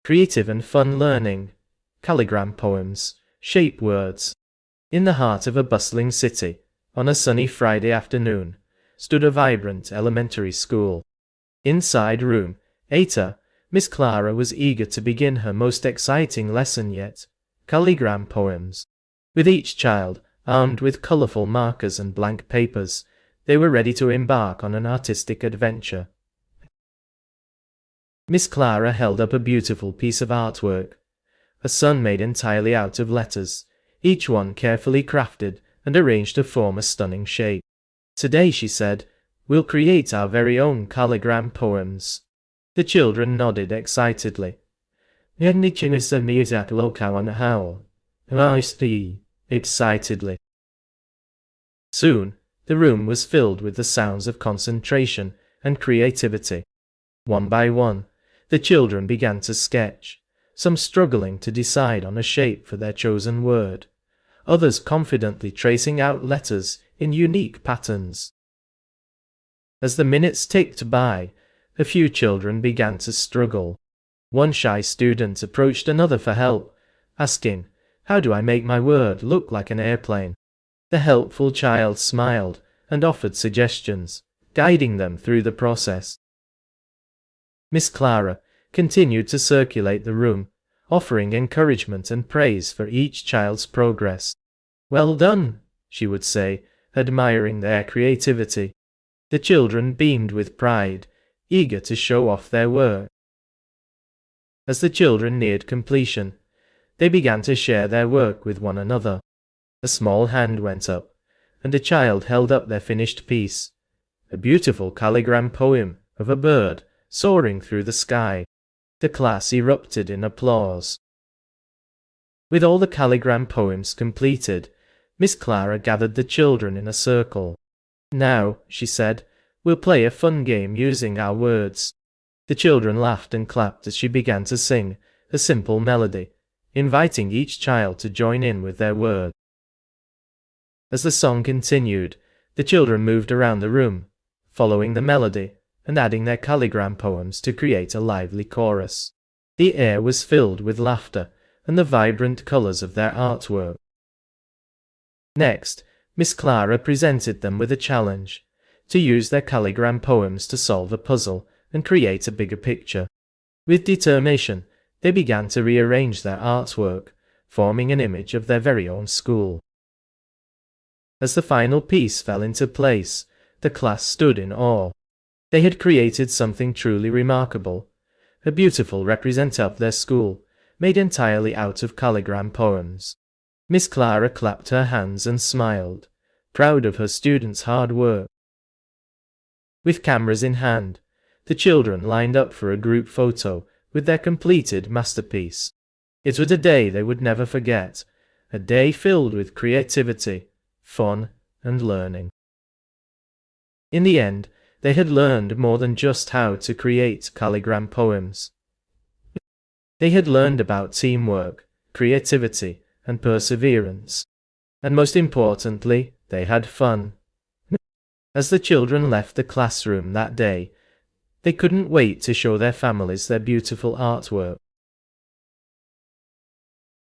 Creative and fun learning. Calligram poems. Shape words. In the heart of a bustling city, on a sunny Friday afternoon, stood a vibrant elementary school. Inside room 8, Miss Clara was eager to begin her most exciting lesson yet, calligram poems. With each child, armed with colourful markers and blank papers, they were ready to embark on an artistic adventure. Miss Clara held up a beautiful piece of artwork, a sun made entirely out of letters, each one carefully crafted and arranged to form a stunning shape. Today, she said, we'll create our very own calligram poems. The children nodded excitedly. Excitedly. Soon, the room was filled with the sounds of concentration and creativity. One by one, the children began to sketch, some struggling to decide on a shape for their chosen word, others confidently tracing out letters in unique patterns. As the minutes ticked by, a few children began to struggle. One shy student approached another for help, asking, "How do I make my word look like an airplane?" The helpful child smiled and offered suggestions, guiding them through the process. Miss Clara continued to circulate the room, offering encouragement and praise for each child's progress. "Well done," she would say, admiring their creativity. The children beamed with pride, eager to show off their work. As the children neared completion, they began to share their work with one another. A small hand went up, and a child held up their finished piece, a beautiful calligram poem of a bird soaring through the sky. The class erupted in applause. With all the calligram poems completed, Miss Clara gathered the children in a circle. "Now," she said, "we'll play a fun game using our words." The children laughed and clapped as she began to sing a simple melody, inviting each child to join in with their word. As the song continued, the children moved around the room, following the melody and adding their calligram poems to create a lively chorus. The air was filled with laughter and the vibrant colours of their artwork. Next, Miss Clara presented them with a challenge, to use their calligram poems to solve a puzzle and create a bigger picture. With determination, they began to rearrange their artwork, forming an image of their very own school. As the final piece fell into place, the class stood in awe. They had created something truly remarkable, a beautiful representative of their school, made entirely out of calligram poems. Miss Clara clapped her hands and smiled, proud of her students' hard work. With cameras in hand, the children lined up for a group photo with their completed masterpiece. It was a day they would never forget, a day filled with creativity, fun, and learning. In the end, they had learned more than just how to create calligram poems. They had learned about teamwork, creativity, and perseverance. And most importantly, they had fun. As the children left the classroom that day, they couldn't wait to show their families their beautiful artwork.